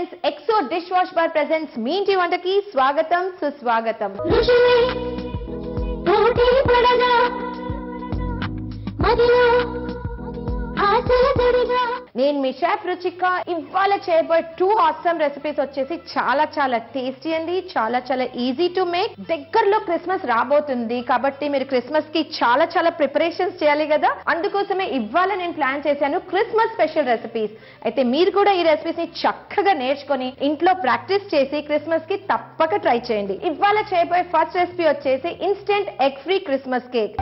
Friends, Exo Dishwash Bar presents మీ ఇంటి వంటకి స్వాగతం సుస్వాగతం. నేను మీ షెఫ్ రుచిక. ఇవాళ చేయబోయే 2 awesome రెసిపీస్ వచ్చేసి చాలా టేస్టీ అండి, చాలా ఈజీ టు మేక్. దగ్గరలో క్రిస్మస్ రాబోతుంది కాబట్టి మీరు క్రిస్మస్ కి చాలా ప్రిపరేషన్స్ చేయాలి కదా. అందుకోసమే ఇవాళ నేను ప్లాన్ చేశాను క్రిస్మస్ స్పెషల్ రెసిపీస్. అయితే మీరు కూడా ఈ రెసిపీస్ ని చక్కగా నేర్చుకొని ఇంట్లో ప్రాక్టీస్ చేసి క్రిస్మస్ కి తప్పక ట్రై చేయండి. ఇవాళ చేయబోయే ఫస్ట్ రెసిపీ వచ్చేసి instant egg free Christmas cake.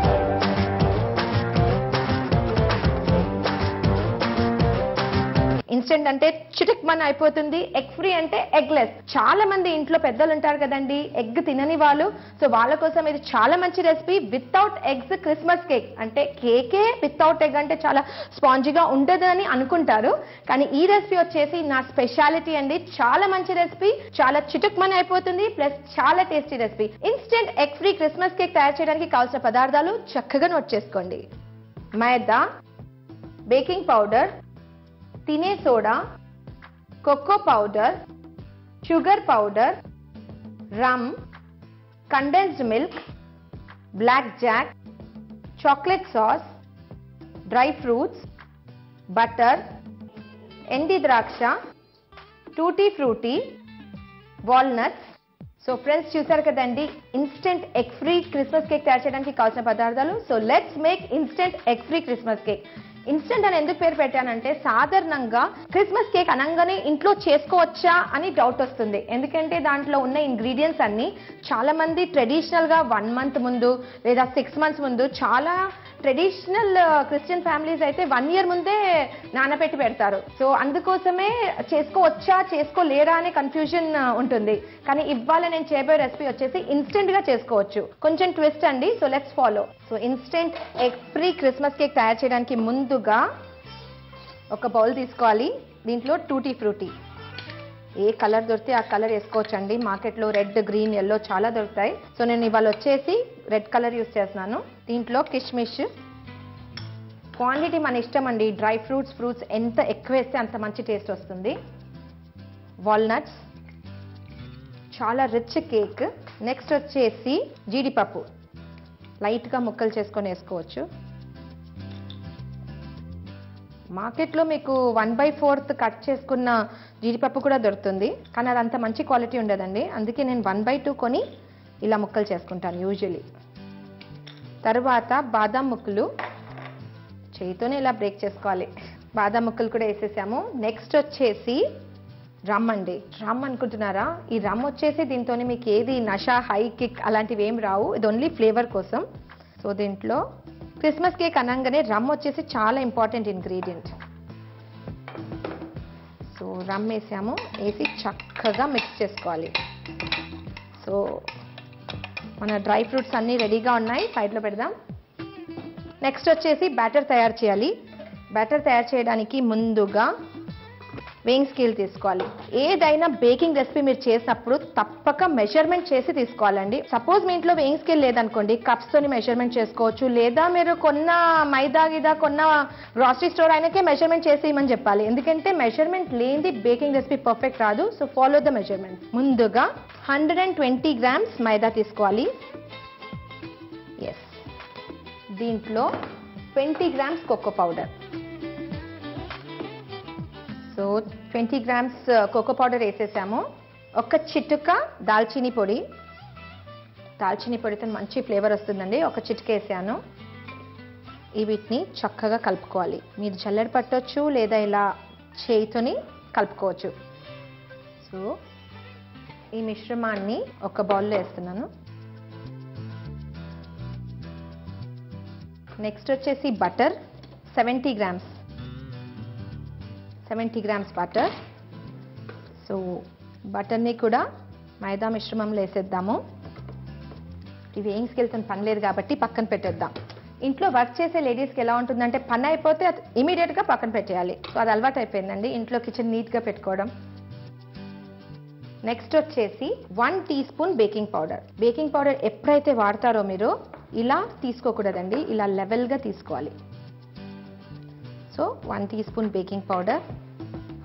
Instant అంటే చిటిక్మన్ అయిపోతుంది, ఎగ్ ఫ్రీ అంటే ఎగ్లెస్. చాలా మంది ఇంట్లో పెద్దలు ఉంటారు కదండి, ఎగ్ తినని వాళ్ళు. సో వాళ్ళ కోసం ఇది చాలా మంచి recipe. Without eggs Christmas cake అంటే కేకే వితౌట్ ఎగ్ అంటే చాలా స్పాంజీగా ఉండదు అని అనుకుంటారు. కానీ ఈ రెసిపీ వచ్చేసి నా స్పెషాలిటీ అండి. చాలా మంచి రెసిపీ, చాలా చిటిక్మన్ అయిపోతుంది, ప్లస్ చాలా tasty recipe. Instant egg free Christmas cake తయారు చేయడానికి కావాల్సిన పదార్థాలు చక్కగా నోట్ చేసుకోండి. మైదా, బేకింగ్ పౌడర్, తినే soda, cocoa powder, sugar powder, rum, condensed milk, black jack, chocolate sauce, dry fruits, butter, ఎండి ద్రాక్ష, tutti frutti, walnuts. So friends, చూసారు కదండి instant egg free Christmas cake తయారు చేయడానికి కావాల్సిన పదార్థాలు. So let's make instant egg free Christmas cake. Instant అని ఎందుకు పేరు పెట్టానంటే సాధారణంగా క్రిస్మస్ కేక్ అనగానే ఇంట్లో చేసుకోవచ్చా అని డౌట్ వస్తుంది. ఎందుకంటే దాంట్లో ఉన్న ఇంగ్రీడియంట్స్ అన్ని చాలా మంది ట్రెడిషనల్ గా 1 month ముందు లేదా 6 months ముందు, చాలా ట్రెడిషనల్ క్రిస్టియన్ ఫ్యామిలీస్ అయితే 1 year ముందే నానబెట్టి పెడతారు. సో అందుకోసమే చేసుకోవచ్చా చేసుకోలేరా అనే కన్ఫ్యూజన్ ఉంటుంది. కానీ ఇవాళ నేను చేయబోయే రెసిపీ వచ్చేసి ఇన్స్టెంట్ గా చేసుకోవచ్చు. కొంచెం ట్విస్ట్ అండి. So let's follow. So instant egg free Christmas cake తయారు చేయడానికి ముందుగా ఒక బౌల్ తీసుకోవాలి. దీంట్లో టూటీ ఫ్రూటీ, ఏ కలర్ దొరికితే ఆ కలర్ వేసుకోవచ్చండి. మార్కెట్లో రెడ్, గ్రీన్, ఎల్లో చాలా దొరుకుతాయి. సో నేను ఇవాళ వచ్చేసి రెడ్ కలర్ యూస్ చేస్తున్నాను. దీంట్లో కిష్మిష్, క్వాంటిటీ మన ఇష్టం అండి. డ్రై ఫ్రూట్స్ ఎంత ఎక్కువ వేస్తే అంత మంచి టేస్ట్ వస్తుంది. వాల్నట్స్, చాలా రిచ్ కేక్. నెక్స్ట్ వచ్చేసి జీడిపప్పు, లైట్గా ముక్కలు చేసుకొని వేసుకోవచ్చు. మార్కెట్లో మీకు 1/4 కట్ చేసుకున్న జీడిపప్పు కూడా దొరుకుతుంది, కానీ అదంత మంచి క్వాలిటీ ఉండదండి. అందుకే నేను 1/2 కొని ఇలా ముక్కలు చేసుకుంటాను యూజువలీ. తర్వాత బాదాం ముక్కలు చేయితోనే ఇలా బ్రేక్ చేసుకోవాలి. బాదాం ముక్కలు కూడా వేసేసాము. నెక్స్ట్ వచ్చేసి రమ్ అండి. రమ్ అనుకుంటున్నారా? ఈ రమ్ వచ్చేసి దీంతో మీకు ఏది నషా, హై కిక్ అలాంటివి ఏం రావు. ఇది ఓన్లీ ఫ్లేవర్ కోసం. సో దీంట్లో క్రిస్మస్ కేక్ అనగానే రమ్ వచ్చేసి చాలా ఇంపార్టెంట్ ఇంగ్రీడియంట్. సో రమ్ వేసాము, వేసి చక్కగా మిక్స్ చేసుకోవాలి. సో మన డ్రై ఫ్రూట్స్ అన్నీ రెడీగా ఉన్నాయి, సైడ్లో పెడదాం. నెక్స్ట్ వచ్చేసి బ్యాటర్ తయారు చేయాలి. బ్యాటర్ తయారు చేయడానికి ముందుగా వేయింగ్ స్కేల్ తీసుకోవాలి. ఏదైనా బేకింగ్ రెసిపీ మీరు చేసినప్పుడు తప్పక మెజర్మెంట్ చేసి తీసుకోవాలండి. సపోజ్ మీ ఇంట్లో వేయింగ్ స్కేల్ లేదనుకోండి, కప్స్ తోని మెజర్మెంట్ చేసుకోవచ్చు. లేదా మీరు కొన్న మైదా గిదా కొన్న గ్రాసరీ స్టోర్ అయినకే మెజర్మెంట్ చేసి ఇవ్వమని చెప్పాలి. ఎందుకంటే మెజర్మెంట్ లేనిది బేకింగ్ రెసిపీ పర్ఫెక్ట్ రాదు. So follow the measurement. ముందుగా 120 grams మైదా తీసుకోవాలి. ఎస్, దీంట్లో 20 grams cocoa powder. So 20 grams cocoa powder వేసేసాము. ఒక చిటుక దాల్చిని పొడి. దాల్చిని పొడితో మంచి ఫ్లేవర్ వస్తుందండి. ఒక చిటుక వేసాను. వీటిని చక్కగా కలుపుకోవాలి. మీరు జల్లెడ పట్టొచ్చు లేదా ఇలా చేయితోని కలుపుకోవచ్చు. సో ఈ మిశ్రమాన్ని ఒక బౌల్లో వేస్తున్నాను. నెక్స్ట్ వచ్చేసి butter 70 grams. 70 grams butter. So బటర్ని కూడా మైదా మిశ్రమంలో వేసేద్దాము. ఇవి వేయింగ్స్కి వెళ్తున్న పని లేదు కాబట్టి పక్కన పెట్టేద్దాం. ఇంట్లో వర్క్ చేసే లేడీస్కి ఎలా ఉంటుందంటే పని అయిపోతే ఇమీడియట్గా పక్కన పెట్టేయాలి. సో అది అలవాటు అయిపోయిందండి, ఇంట్లో కిచెన్ నీట్గా పెట్టుకోవడం. నెక్స్ట్ వచ్చేసి 1 teaspoon baking powder. Baking powder ఎప్పుడైతే వాడతారో మీరు ఇలా తీసుకోకూడదండి, ఇలా లెవెల్గా తీసుకోవాలి. సో 1 teaspoon బేకింగ్ పౌడర్,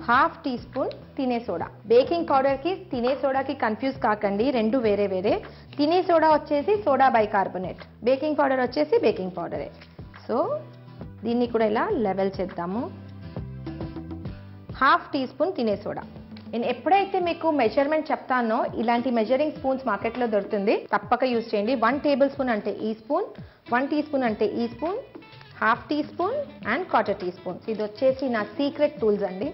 హాఫ్ టీ స్పూన్ తినే సోడా. బేకింగ్ పౌడర్కి తినే సోడాకి కన్ఫ్యూజ్ కాకండి, రెండు వేరే వేరే. తినే సోడా వచ్చేసి సోడా బైకార్బోనేట్, బేకింగ్ పౌడర్ వచ్చేసి బేకింగ్ పౌడరే. సో దీన్ని కూడా ఇలా లెవెల్ చేద్దాము. హాఫ్ టీ స్పూన్ తినే సోడా. నేను ఎప్పుడైతే మీకు మెజర్మెంట్ చెప్తానో ఇలాంటి మెజరింగ్ స్పూన్స్ మార్కెట్లో దొరుకుతుంది, తప్పక యూజ్ చేయండి. 1 టేబుల్ స్పూన్ అంటే ఈ స్పూన్, 1 టీ స్పూన్ అంటే ఈ spoon, half teaspoon and 1/4 teaspoon. ఇది వచ్చేసి నా సీక్రెట్ టూల్స్ అండి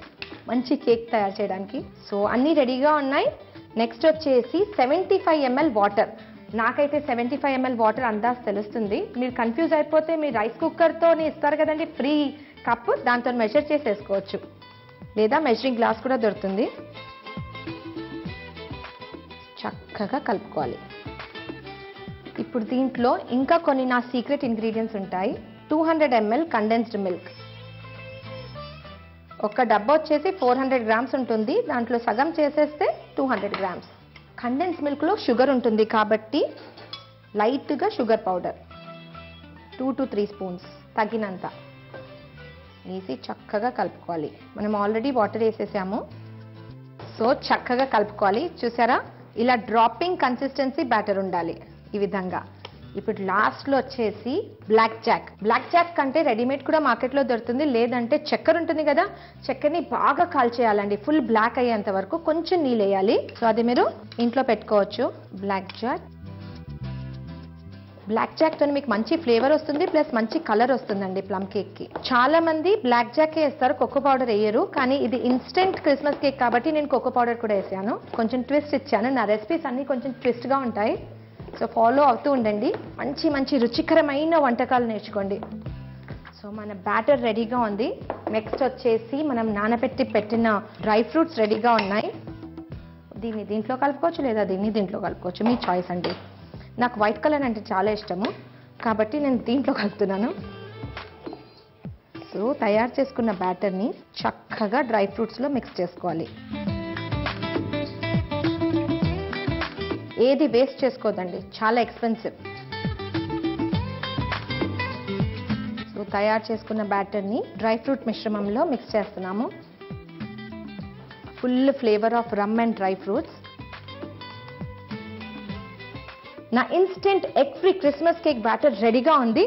మంచి కేక్ తయారు చేయడానికి. సో అన్నీ రెడీగా ఉన్నాయి. నెక్స్ట్ వచ్చేసి 75 ml వాటర్. నాకైతే 75 ml వాటర్ అందాజ్ తెలుస్తుంది. మీరు కన్ఫ్యూజ్ అయిపోతే మీరు రైస్ కుక్కర్తో ఇస్తారు కదండి ఫ్రీ కప్, దాంతో మెజర్ చేసేసుకోవచ్చు, లేదా మెజరింగ్ గ్లాస్ కూడా దొరుకుతుంది. చక్కగా కలుపుకోవాలి. ఇప్పుడు దీంట్లో ఇంకా కొన్ని నా సీక్రెట్ ఇంగ్రీడియంట్స్ ఉంటాయి. 200 ml కండెన్స్డ్ మిల్క్. ఒక డబ్బా వచ్చేసి 400 గ్రామ్స్ ఉంటుంది, దాంట్లో సగం చేసేస్తే 200 గ్రామ్స్. కండెన్స్ మిల్క్లో షుగర్ ఉంటుంది కాబట్టి లైట్గా షుగర్ పౌడర్ 2 to 3 స్పూన్స్ తగినంత వేసి చక్కగా కలుపుకోవాలి. మనం ఆల్రెడీ వాటర్ వేసేసాము. సో చక్కగా కలుపుకోవాలి. చూసారా, ఇలా డ్రాపింగ్ కన్సిస్టెన్సీ బ్యాటర్ ఉండాలి ఈ విధంగా. ఇప్పుడు లాస్ట్లో వచ్చేసి బ్లాక్ జాక్. బ్లాక్ జాక్ కంటే రెడీమేడ్ కూడా మార్కెట్లో దొరుకుతుంది, లేదంటే చక్కెర ఉంటుంది కదా, చక్కెరని బాగా కాల్చేయాలండి ఫుల్ బ్లాక్ అయ్యేంత వరకు. కొంచెం నీళ్ళు వేయాలి. సో అది మీరు ఇంట్లో పెట్టుకోవచ్చు. Black Jack. బ్లాక్ జాక్ తో మీకు మంచి ఫ్లేవర్ వస్తుంది, ప్లస్ మంచి కలర్ వస్తుందండి ప్లమ్ కేక్ కి. చాలా మంది బ్లాక్ జాక్ వేస్తారు, కోకో పౌడర్ వేయరు. కానీ ఇది ఇన్స్టెంట్ క్రిస్మస్ కేక్ కాబట్టి నేను కోకో పౌడర్ కూడా వేసాను, కొంచెం ట్విస్ట్ ఇచ్చాను. నా రెసిపీస్ అన్ని కొంచెం ట్విస్ట్ గా ఉంటాయి. సో ఫాలో అవుతూ ఉండండి, మంచి మంచి రుచికరమైన వంటకాలు నేర్చుకోండి. సో మన బ్యాటర్ రెడీగా ఉంది. నెక్స్ట్ వచ్చేసి మనం నానబెట్టి పెట్టిన డ్రై ఫ్రూట్స్ రెడీగా ఉన్నాయి. దీన్ని దీంట్లో కలుపుకోవచ్చు, లేదా దీన్ని దీంట్లో కలుపుకోవచ్చు, మీ చాయిస్ అండి. నాకు వైట్ కలర్ అంటే చాలా ఇష్టము కాబట్టి నేను దీంట్లో కలుపుతున్నాను. సో తయారు చేసుకున్న బ్యాటర్ని చక్కగా డ్రై ఫ్రూట్స్లో మిక్స్ చేసుకోవాలి. ఏది వేస్ట్ చేసుకోదండి, చాలా ఎక్స్పెన్సివ్. సో తయారు చేసుకున్న బ్యాటర్ని డ్రై ఫ్రూట్ మిశ్రమంలో మిక్స్ చేస్తున్నాము. Full flavour of rum and dry fruits. నా instant egg free Christmas cake batter రెడీగా ఉంది.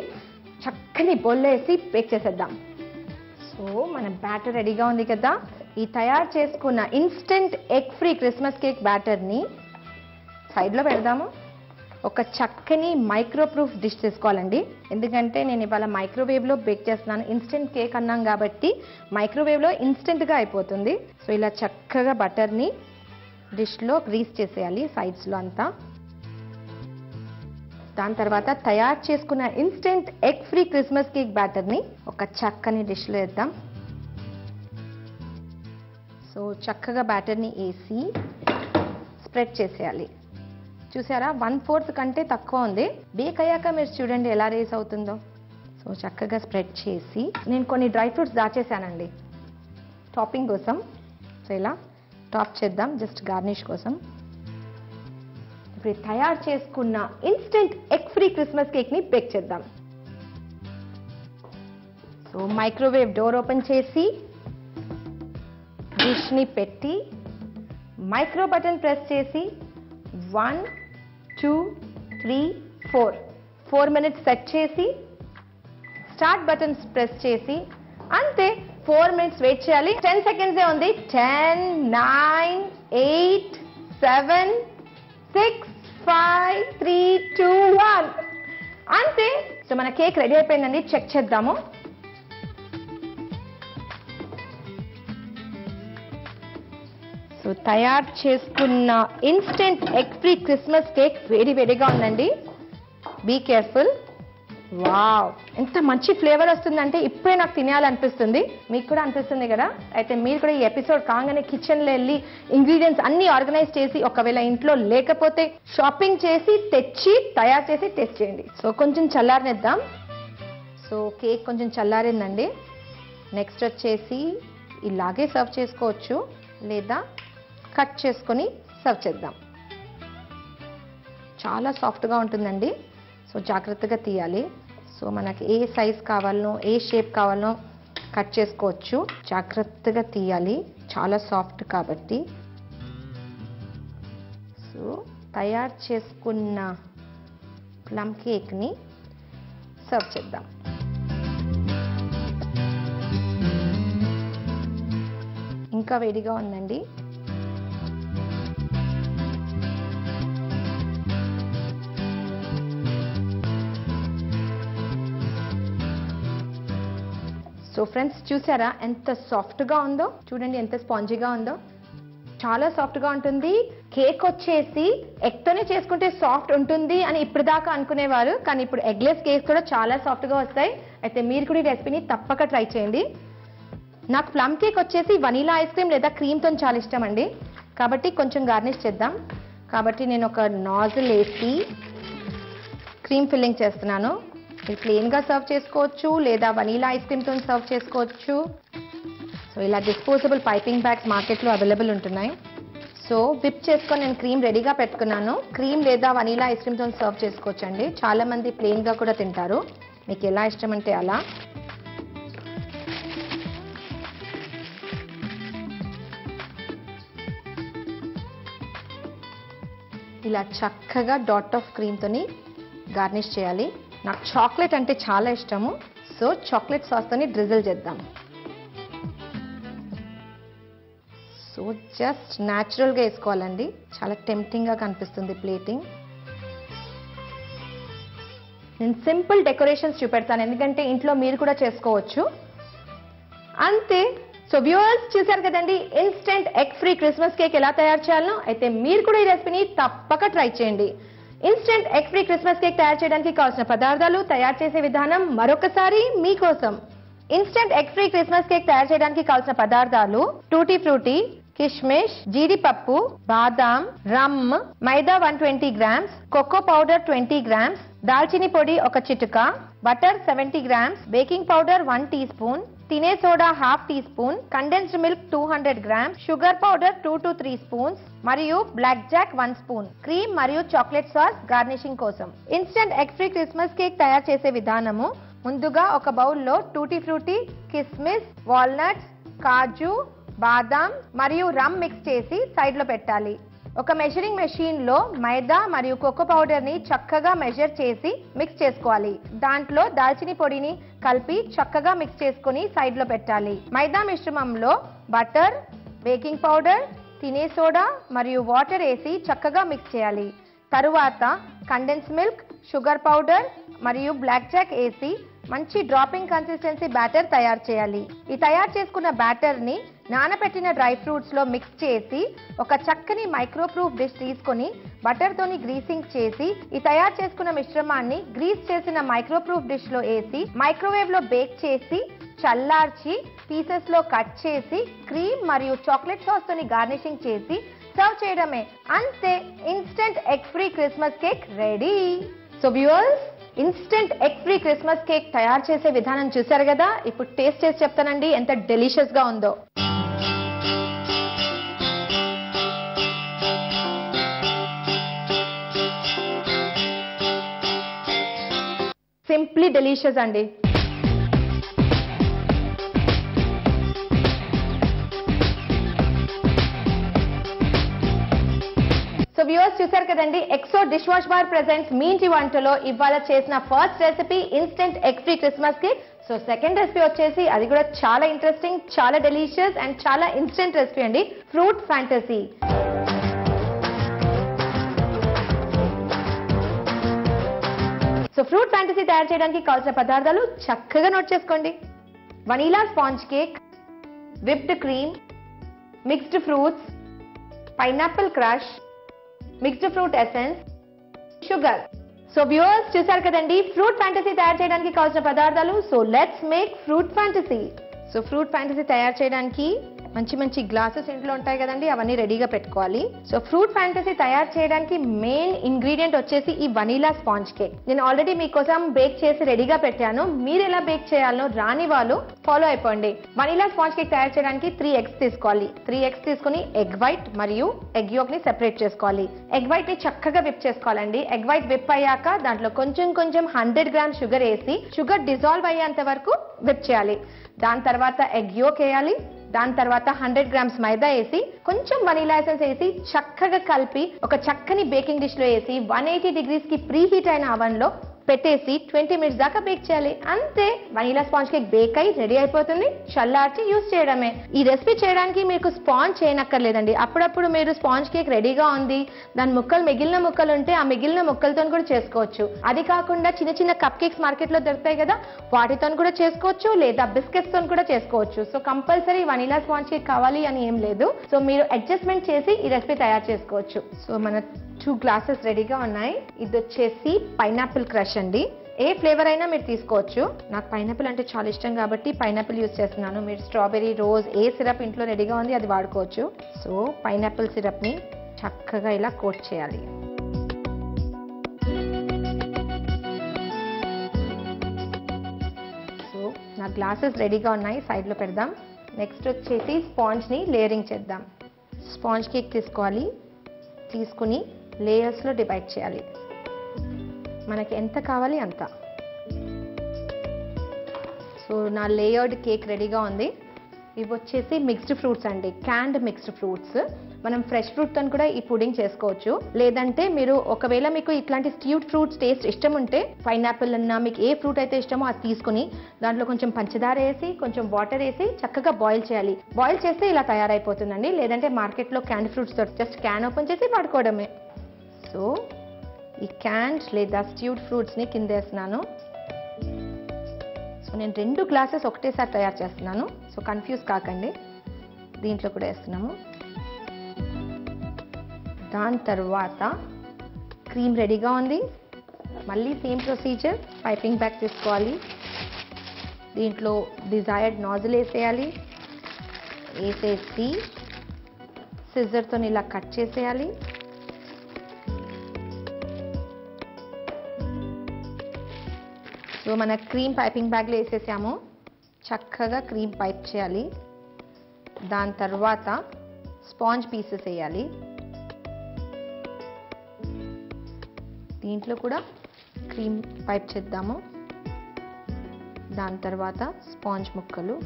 చక్కని బౌల్లో వేసి బేక్ చేసేద్దాం. సో మన బ్యాటర్ రెడీగా ఉంది కదా. ఈ తయారు చేసుకున్న instant egg free Christmas cake బ్యాటర్ని సైడ్లో పెడదాము. ఒక చక్కని మైక్రో ప్రూఫ్ డిష్ తీసుకోవాలండి, ఎందుకంటే నేను ఇవాళ మైక్రోవేవ్లో బేక్ చేస్తున్నాను. ఇన్స్టెంట్ కేక్ అన్నాం కాబట్టి మైక్రోవేవ్లో ఇన్స్టెంట్గా అయిపోతుంది. సో ఇలా చక్కగా బటర్ని డిష్లో గ్రీస్ చేసేయాలి సైడ్స్లో అంతా. దాని తర్వాత తయారు చేసుకున్న instant egg free Christmas cake బ్యాటర్ని ఒక చక్కని డిష్లో వేద్దాం. సో చక్కగా బ్యాటర్ని వేసి స్ప్రెడ్ చేసేయాలి. చూసారా, 1/4 కంటే తక్కువ ఉంది. బేక్ అయ్యాక మీరు చూడండి ఎలా రేస్ అవుతుందో. సో చక్కగా స్ప్రెడ్ చేసి నేను కొన్ని డ్రై ఫ్రూట్స్ దాచేసానండి టాపింగ్ కోసం. సో ఇలా టాప్ చేద్దాం జస్ట్ గార్నిష్ కోసం. ఇప్పుడు తయారు చేసుకున్న instant egg free Christmas cake ని బేక్ చేద్దాం. సో మైక్రోవేవ్ డోర్ ఓపెన్ చేసి డిష్ ని పెట్టి మైక్రో బటన్ ప్రెస్ చేసి 1 2 3 4 మినిట్స్ సెట్ చేసి స్టార్ట్ బటన్ ప్రెస్ చేసి అంతే 4 మినిట్స్ వెయిట్ చేయాలి. 10 సెకండ్సే ఉంది. 10 9 8 7 6 5 3 2 1 అంతే. సో మన కేక్ రెడీ అయిపోయిందండి. చెక్ చేద్దాము. సో తయారు చేసుకున్న instant egg free Christmas cake వేడి వేడిగా ఉందండి. Be careful. వావ్, ఎంత మంచి ఫ్లేవర్ వస్తుందంటే ఇప్పుడే నాకు తినేయాలనిపిస్తుంది. మీకు కూడా అనిపిస్తుంది కదా. అయితే మీరు కూడా ఈ ఎపిసోడ్ కాగానే కిచెన్లో వెళ్ళి ఇంగ్రీడియంట్స్ అన్ని ఆర్గనైజ్ చేసి, ఒకవేళ ఇంట్లో లేకపోతే షాపింగ్ చేసి తెచ్చి తయారు చేసి టెస్ట్ చేయండి. సో కొంచెం చల్లారనిద్దాం. సో కేక్ కొంచెం చల్లారిందండి. నెక్స్ట్ వచ్చేసి ఇలాగే సర్వ్ చేసుకోవచ్చు, లేదా కట్ చేసుకొని సర్వ్ చేద్దాం. చాలా సాఫ్ట్గా ఉంటుందండి. సో జాగ్రత్తగా తీయాలి. సో మనకి ఏ సైజ్ కావాలనో, ఏ షేప్ కావాలనో కట్ చేసుకోవచ్చు. జాగ్రత్తగా తీయాలి, చాలా సాఫ్ట్ కాబట్టి. సో తయారు చేసుకున్న ప్లమ్ కేక్ని సర్వ్ చేద్దాం. ఇంకా వేడిగా ఉందండి. సో ఫ్రెండ్స్, చూసారా ఎంత సాఫ్ట్గా ఉందో? చూడండి ఎంత స్పాంజీగా ఉందో. చాలా సాఫ్ట్గా ఉంటుంది. కేక్ వచ్చేసి ఎగ్తోనే చేసుకుంటే సాఫ్ట్ ఉంటుంది అని ఇప్పుడు దాకా అనుకునేవారు, కానీ ఇప్పుడు ఎగ్లెస్ కేక్స్ కూడా చాలా సాఫ్ట్గా వస్తాయి. అయితే మీరు కూడా ఈ రెసిపీని తప్పక ట్రై చేయండి. నాకు ప్లమ్ కేక్ వచ్చేసి వనీలా ఐస్ క్రీమ్ లేదా క్రీమ్తో చాలా ఇష్టం అండి, కాబట్టి కొంచెం గార్నిష్ చేద్దాం. కాబట్టి నేను ఒక నాజిల్ వేసి క్రీమ్ ఫిల్లింగ్ చేస్తున్నాను. ఇది ప్లెయిన్గా సర్వ్ చేసుకోవచ్చు లేదా వనీలా ఐస్ క్రీమ్తో సర్వ్ చేసుకోవచ్చు. సో ఇలా డిస్పోజబుల్ పైపింగ్ బ్యాగ్స్ మార్కెట్లో అవైలబుల్ ఉంటున్నాయి. సో విప్ చేసుకొని నేను క్రీమ్ రెడీగా పెట్టుకున్నాను. క్రీమ్ లేదా వనీలా ఐస్ క్రీమ్తో సర్వ్ చేసుకోవచ్చు అండి. చాలామంది ప్లెయిన్గా కూడా తింటారు, మీకు ఎలా ఇష్టం అంటే అలా. ఇలా చక్కగా డాట్ ఆఫ్ క్రీమ్తోని గార్నిష్ చేయాలి. నాకు చాక్లెట్ అంటే చాలా ఇష్టము, సో చాక్లెట్ సాస్తోని డ్రిజిల్ చేద్దాం. సో జస్ట్ న్యాచురల్గా వేసుకోవాలండి, చాలా టెంప్టింగ్గా కనిపిస్తుంది ప్లేటింగ్. నేను సింపుల్ డెకరేషన్స్ చూపెడతాను, ఎందుకంటే ఇంట్లో మీరు కూడా చేసుకోవచ్చు అంతే. సో వ్యూవర్స్, చూసారు కదండి instant egg free Christmas cake ఎలా తయారు చేయాలో. అయితే మీరు కూడా ఈ రెసిపీని తప్పక ట్రై చేయండి. Instant egg free Christmas cake తయారు చేయడానికి కావాల్సిన పదార్థాలు, తయారు చేసే విధానం మరొకసారి మీకోసం. Instant egg free Christmas cake తయారు చేయడానికి కావాల్సిన పదార్థాలు: టూటీ ఫ్రూటీ, కిష్మిష్, జీడిపప్పు, బాదాం, rum, maida 120 grams, cocoa powder 20 grams, దాల్చిని పొడి 1 చిటిక, butter 70 grams, baking powder 1 teaspoon, తినే soda 1/2 teaspoon, condensed milk 200 grams, sugar powder 2 to 3 spoons మరియు బ్లాక్ జాక్ 1 స్పూన్, క్రీమ్ మరియు చాక్లెట్ సాస్ గార్నిషింగ్ కోసం. Instant egg free Christmas cake తయారు చేసే విధానము: ముందుగా ఒక బౌల్లో టూటీ ఫ్రూటీ, కిస్మిస్, వాల్నట్స్, కాజు, బాదాం మరియు రమ్ మిక్స్ చేసి సైడ్ లో పెట్టాలి. ఒక మెజరింగ్ మెషిన్ లో మైదా మరియు కోకో పౌడర్ ని చక్కగా మెజర్ చేసి మిక్స్ చేసుకోవాలి. దాంట్లో దాల్చిని పొడిని కలిపి చక్కగా మిక్స్ చేసుకుని సైడ్ లో పెట్టాలి. మైదా మిశ్రమంలో బటర్, బేకింగ్ పౌడర్, తినే సోడా మరియు వాటర్ వేసి చక్కగా మిక్స్ చేయాలి. తరువాత కండెన్స్ మిల్క్, షుగర్ పౌడర్ మరియు బ్లాక్ జాక్ వేసి మంచి డ్రాపింగ్ కన్సిస్టెన్సీ బ్యాటర్ తయారు చేయాలి. ఈ తయారు చేసుకున్న బ్యాటర్ ని నానబెట్టిన డ్రై ఫ్రూట్స్ లో మిక్స్ చేసి ఒక చక్కని మైక్రోప్రూఫ్ డిష్ తీసుకొని బటర్ తోని గ్రీసింగ్ చేసి ఈ తయారు చేసుకున్న మిశ్రమాన్ని గ్రీస్ చేసిన మైక్రోప్రూఫ్ డిష్ లో వేసి మైక్రోవేవ్ లో బేక్ చేసి చల్లార్చి పీసెస్ లో కట్ చేసి క్రీమ్ మరియు చాక్లెట్ సాస్ తోని గార్నిషింగ్ చేసి సర్వ్ చేయడమే. అంతే, instant egg free Christmas cake ready. So viewers, instant egg free Christmas cake తయారు చేసే విధానం చూశారు కదా. ఇప్పుడు టేస్ట్ చేసి చెప్తానండి ఎంత డెలిషియస్ గా ఉందో. సింప్లీ డెలిషియస్ అండి. సో వ్యూవర్స్, చూసారు కదండి Exo dish wash bar presents మీ ఇంటి వంటలో ఇవాళ చేసిన first recipe instant egg free Christmas cake. So second recipe వచ్చేసి అది కూడా చాలా ఇంట్రెస్టింగ్, చాలా డెలిషియస్ అండ్ చాలా ఇన్స్టెంట్ రెసిపీ అండి, fruit fantasy. So fruit fantasy తయారు చేయడానికి కావాల్సిన పదార్థాలు చక్కగా నోట్ చేసుకోండి: vanilla sponge cake, whipped cream, mixed fruits, pineapple crush, mixed fruit essence, sugar. So viewers, చూసారు కదండి ఫ్రూట్ ఫ్యాంటసీ తయారు చేయడానికి కావాల్సిన పదార్థాలు. So let's make fruit fantasy. So fruit fantasy తయారు చేయడానికి మంచి మంచి గ్లాసెస్ ఇంట్లో ఉంటాయి కదండి, అవన్నీ రెడీగా పెట్టుకోవాలి. సో ఫ్రూట్ ఫ్యాంటసీ తయారు చేయడానికి మెయిన్ ఇంగ్రీడియంట్ వచ్చేసి ఈ వనీలా స్పాంజ్ కేక్. నేను ఆల్రెడీ మీకోసం బేక్ చేసి రెడీగా పెట్టాను, మీరు ఎలా బేక్ చేయాలో రాని వాళ్ళు ఫాలో అయిపోండి. వనీలా స్పాంజ్ కేక్ తయారు చేయడానికి 3 eggs తీసుకోవాలి. 3 eggs తీసుకుని ఎగ్ వైట్ మరియు ఎగ్ యోక్ ని సెపరేట్ చేసుకోవాలి. ఎగ్ వైట్ ని చక్కగా విప్ చేసుకోవాలండి. ఎగ్ వైట్ విప్ అయ్యాక దాంట్లో కొంచెం 100 grams షుగర్ వేసి షుగర్ డిజాల్వ్ అయ్యేంత వరకు విప్ చేయాలి. దాని తర్వాత ఎగ్ యోక్ వేయాలి, దాని తర్వాత 100 గ్రామ్స్ మైదా వేసి కొంచెం వనీలా ఎసెన్స్ వేసి చక్కగా కలిపి ఒక చక్కని బేకింగ్ డిష్ లో వేసి 180 డిగ్రీస్ కి ప్రీ హీట్ అయిన అవన్ లో పెట్టేసి 20 మినిట్స్ దాకా బేక్ చేయాలి. అంతే, వనీలా స్పాంజ్ కేక్ బేక్ అయి రెడీ అయిపోతుంది. చల్లార్చి యూస్ చేయడమే. ఈ రెసిపీ చేయడానికి మీకు స్పాంజ్ చేయనక్కర్లేదండి. అప్పుడప్పుడు మీరు స్పాంజ్ కేక్ రెడీగా ఉంది, దాని మిగిలిన ముక్కలు ఉంటే ఆ మిగిలిన ముక్కలతో కూడా చేసుకోవచ్చు. అది కాకుండా చిన్న చిన్న కప్ కేక్స్ మార్కెట్ లో దొరుకుతాయి కదా, వాటితో కూడా చేసుకోవచ్చు, లేదా బిస్కెట్స్ తో కూడా చేసుకోవచ్చు. So compulsory vanilla sponge cake కావాలి అని ఏం లేదు. సో మీరు అడ్జస్ట్మెంట్ చేసి ఈ రెసిపీ తయారు చేసుకోవచ్చు. సో మన 2 గ్లాసెస్ రెడీగా ఉన్నాయి. ఇది వచ్చేసి పైనాపిల్ క్రష్ అండి. ఏ ఫ్లేవర్ అయినా మీరు తీసుకోవచ్చు. నాకు పైనాపిల్ అంటే చాలా ఇష్టం కాబట్టి పైనాపిల్ యూజ్ చేస్తున్నాను. మీరు స్ట్రాబెరీ, రోజ్ ఏ సిరప్ ఇంట్లో రెడీగా ఉంది అది వాడుకోవచ్చు. సో పైనాపిల్ సిరప్ ని చక్కగా ఇలా కోట్ చేయాలి. సో నా గ్లాసెస్ రెడీగా ఉన్నాయి, సైడ్ లో పెడదాం. నెక్స్ట్ వచ్చేసి స్పాంజ్ ని లేయరింగ్ చేద్దాం. స్పాంజ్ కేక్ తీసుకోవాలి, తీసుకుని లేయర్స్ లో డివైడ్ చేయాలి. మనకి ఎంత కావాలి అంత. సో నా లేయర్డ్ కేక్ రెడీగా ఉంది. ఇవి వచ్చేసి మిక్స్డ్ ఫ్రూట్స్ అండి, క్యాండ్ మిక్స్డ్ ఫ్రూట్స్. మనం ఫ్రెష్ ఫ్రూట్ తో కూడా ఈ పుడింగ్ చేసుకోవచ్చు. లేదంటే మీరు ఒకవేళ మీకు ఇట్లాంటి స్ట్యూడ్ ఫ్రూట్స్ టేస్ట్ ఇష్టం ఉంటే, పైనాపిల్ అన్నా మీకు ఏ ఫ్రూట్ అయితే ఇష్టమో అది తీసుకుని దాంట్లో కొంచెం పంచదార వేసి కొంచెం వాటర్ వేసి చక్కగా బాయిల్ చేయాలి. బాయిల్ చేస్తే ఇలా తయారైపోతుందండి. లేదంటే మార్కెట్లో క్యాండ్ ఫ్రూట్స్ జస్ట్ క్యాన్ ఓపెన్ చేసి వాడుకోవడమే. సో ఈ క్యాండ్ లేదా స్ట్యూడ్ ఫ్రూట్స్ ని కింద వేస్తున్నాను. సో నేను 2 గ్లాసెస్ ఒకటేసారి తయారు చేస్తున్నాను. సో కన్ఫ్యూజ్ కాకండి. దీంట్లో కూడా వేస్తున్నాము. దాని తర్వాత క్రీమ్ రెడీగా ఉంది. మళ్ళీ సేమ్ ప్రొసీజర్, పైపింగ్ బ్యాగ్ తీసుకోవాలి. దీంట్లో డిజైర్డ్ నాజిల్ వేసేయాలి. వేసేసి సిజర్తో ఇలా కట్ చేసేయాలి. సో మన క్రీమ్ పైపింగ్ బ్యాగ్లో వేసేసాము. చక్కగా క్రీమ్ పైప్ చేయాలి. దాని తర్వాత స్పాంజ్ పీసెస్ వేయాలి. దీంట్లో కూడా క్రీమ్ పైప్ చేద్దాము. దాని తర్వాత స్పాంజ్ ముక్కలు.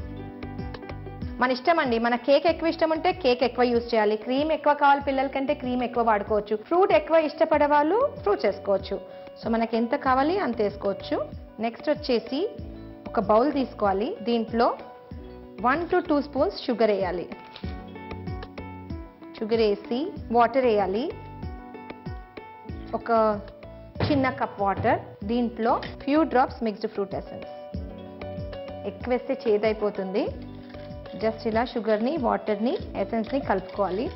మన ఇష్టం అండి. మన కేక్ ఎక్కువ ఇష్టం ఉంటే కేక్ ఎక్కువ యూజ్ చేయాలి. క్రీమ్ ఎక్కువ కావాలి పిల్లలకంటే క్రీమ్ ఎక్కువ వాడుకోవచ్చు. ఫ్రూట్ ఎక్కువ ఇష్టపడే వాళ్ళు ఫ్రూట్స్ వేసుకోవచ్చు. సో మనకి ఎంత కావాలి అంత వేసుకోవచ్చు. నెక్స్ట్ వచ్చేసి ఒక బౌల్ తీసుకోవాలి. దీంట్లో 1 to 2 స్పూన్స్ షుగర్ వేయాలి. షుగర్ వేసి వాటర్ వేయాలి. ఒక చిన్న కప్ వాటర్. దీంట్లో few drops mixed fruit essence. ఎక్కువ వేస్తే చేదైపోతుంది. జస్ట్ ఇలా షుగర్ని, వాటర్ని, ఎసెన్స్ని కలుపుకోవాలి.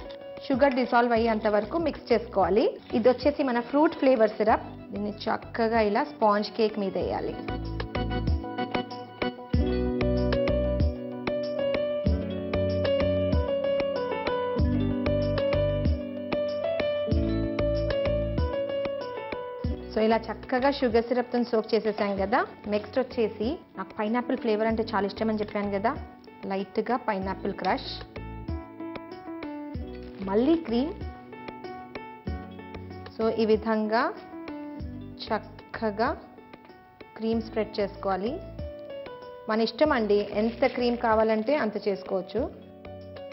షుగర్ డిసాల్వ్ అయ్యేంత వరకు మిక్స్ చేసుకోవాలి. ఇది వచ్చేసి మన ఫ్రూట్ ఫ్లేవర్ సిరప్. దీన్ని చక్కగా ఇలా స్పాంజ్ కేక్ మీద వేయాలి. సో ఇలా చక్కగా షుగర్ సిరప్తో సోక్ చేసేసాం కదా. నెక్స్ట్ వచ్చేసి నాకు పైనాపిల్ ఫ్లేవర్ అంటే చాలా ఇష్టం అని చెప్పాను కదా. లైట్గా పైనాపిల్ క్రష్, మళ్ళీ క్రీమ్. సో ఈ విధంగా చక్కగా క్రీమ్ స్ప్రెడ్ చేసుకోవాలి. మన ఇష్టం అండి, ఎంత క్రీమ్ కావాలంటే అంత చేసుకోవచ్చు.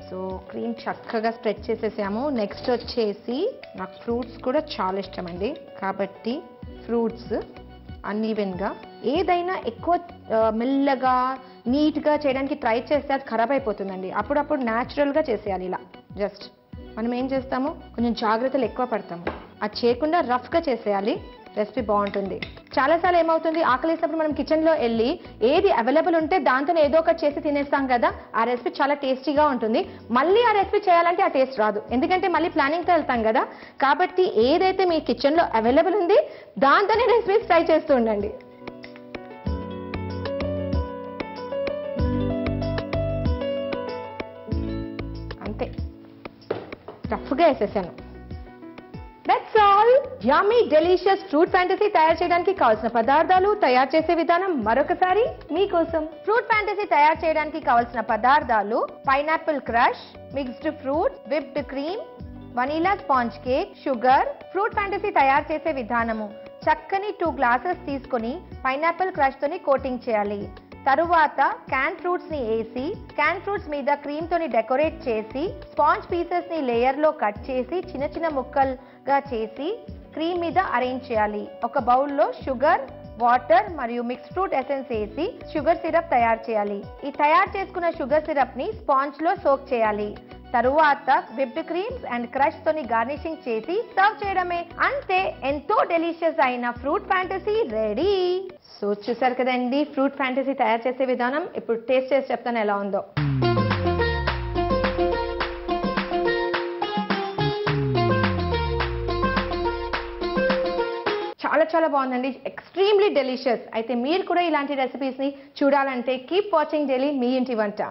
సో క్రీమ్ చక్కగా స్ప్రెడ్ చేసేసాము. నెక్స్ట్ వచ్చేసి నాకు ఫ్రూట్స్ కూడా చాలా ఇష్టం అండి. కాబట్టి ఫ్రూట్స్ అన్ఈవెన్గా, ఏదైనా ఎక్కువ మెల్లగా నీట్గా చేయడానికి ట్రై చేస్తే అది ఖరాబ్ అయిపోతుందండి. అప్పుడప్పుడు న్యాచురల్గా చేసేయాలి. ఇలా జస్ట్ మనం ఏం చేస్తాము, కొంచెం జాగ్రత్తలు ఎక్కువ పడతాము. అది చేయకుండా రఫ్గా చేసేయాలి. రెసిపీ బాగుంటుంది. చాలాసార్లు ఏమవుతుంది, ఆకలేసినప్పుడు మనం కిచెన్లో వెళ్ళి ఏది అవైలబుల్ ఉంటే దాంతో ఏదో ఒకటి చేసి తినేస్తాం కదా. ఆ రెసిపీ చాలా టేస్టీగా ఉంటుంది. మళ్ళీ ఆ రెసిపీ చేయాలంటే ఆ టేస్ట్ రాదు, ఎందుకంటే మళ్ళీ ప్లానింగ్తో వెళ్తాం కదా. కాబట్టి ఏదైతే మీ కిచెన్లో అవైలబుల్ ఉంది దాంతోనే రెసిపీస్ ట్రై చేస్తూ ఉండండి. అంతే, రఫ్గా వేసేసాను. That's all. Yummy delicious fruit fantasy తయారు చేయడానికి కావాల్సిన పదార్థాలు, తయారు చేసే విధానం మరొకసారి మీకోసం. ఫ్రూట్ ఫ్యాంటసీ తయారు చేయడానికి కావాల్సిన పదార్థాలు: pineapple crush, mixed fruit, whipped cream, vanilla sponge cake, sugar. Fruit fantasy తయారు చేసే విధానము: చక్కని 2 గ్లాసెస్ తీసుకొని పైనాపిల్ క్రష్ తోని కోటింగ్ చేయాలి. తరువాత క్యాన్ ఫ్రూట్స్ ని వేసి క్యాన్ ఫ్రూట్స్ మీద క్రీమ్ తోని డెకరేట్ చేసి స్పాంజ్ పీసెస్ ని లేయర్ లో కట్ చేసి చిన్న చిన్న ముక్కలుగా చేసి క్రీమ్ మీద అరేంజ్ చేయాలి. ఒక బౌల్లో షుగర్, వాటర్ మరియు మిక్స్ ఫ్రూట్ ఎసెన్స్ వేసి షుగర్ సిరప్ తయారు చేయాలి. ఈ తయారు చేసుకున్న షుగర్ సిరప్ ని స్పాంజ్ లో సోక్ చేయాలి. తరువాత విప్డ్ క్రీమ్స్ అండ్ క్రష్ తోని గార్నిషింగ్ చేసి సర్వ్ చేయడమే. అంతే, ఎంతో డెలిషియస్ అయిన ఫ్రూట్ ఫ్యాంటసీ రెడీ. సో చూసారు కదండి ఫ్రూట్ ఫ్యాంటసీ తయారు చేసే విధానం. ఇప్పుడు టేస్ట్ చేసి చెప్తాను ఎలా ఉందో. చాలా చాలా బాగుందండి, ఎక్స్ట్రీమ్లీ డెలిషియస్. అయితే మీరు కూడా ఇలాంటి రెసిపీస్ ని చూడాలంటే కీప్ వాచింగ్ డైలీ మీ ఇంటి వంట.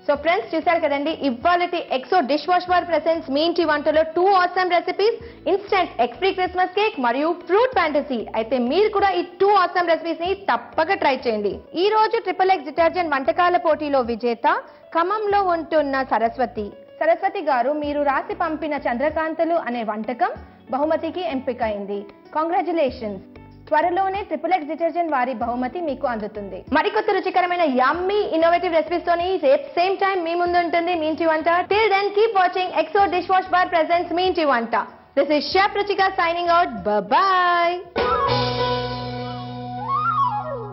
సో ఫ్రెండ్స్ చూసారు కదండి ఇవాళటి Exo dish wash bar presents మీ ఇంటి వంటలో 2 awesome recipes, instant egg free Christmas cake మరియు ఫ్రూట్ ఫ్యాంటసీ. అయితే మీరు కూడా ఈ 2 ఆసమ్ రెసిపీస్ ని తప్పక ట్రై చేయండి. ఈ రోజు ట్రిపుల్ ఎగ్ డిటర్జెంట్ వంటకాల పోటీలో విజేత ఖమ్మంలో ఉంటున్న సరస్వతి గారు మీరు రాసి పంపిన చంద్రకాంతలు అనే వంటకం బహుమతికి ఎంపికైంది. కాంగ్రాచులేషన్స్. త్వరలోనే ట్రిపుల్ ఎక్స్ డిటర్జెంట్ వారి బహుమతి మీకు అందుతుంది. మరికొత్త రుచికరమైన యమ్మీ ఇన్నోవేటివ్ రెసిపీస్ తోని రేపు సేమ్ టైం మీ ముందు ఉంటుంది మీ ఇంటి వంట. Till then keep watching Exo dish wash bar presents మీ ఇంటి వంట. This is chef Ruchika signing out. Bye.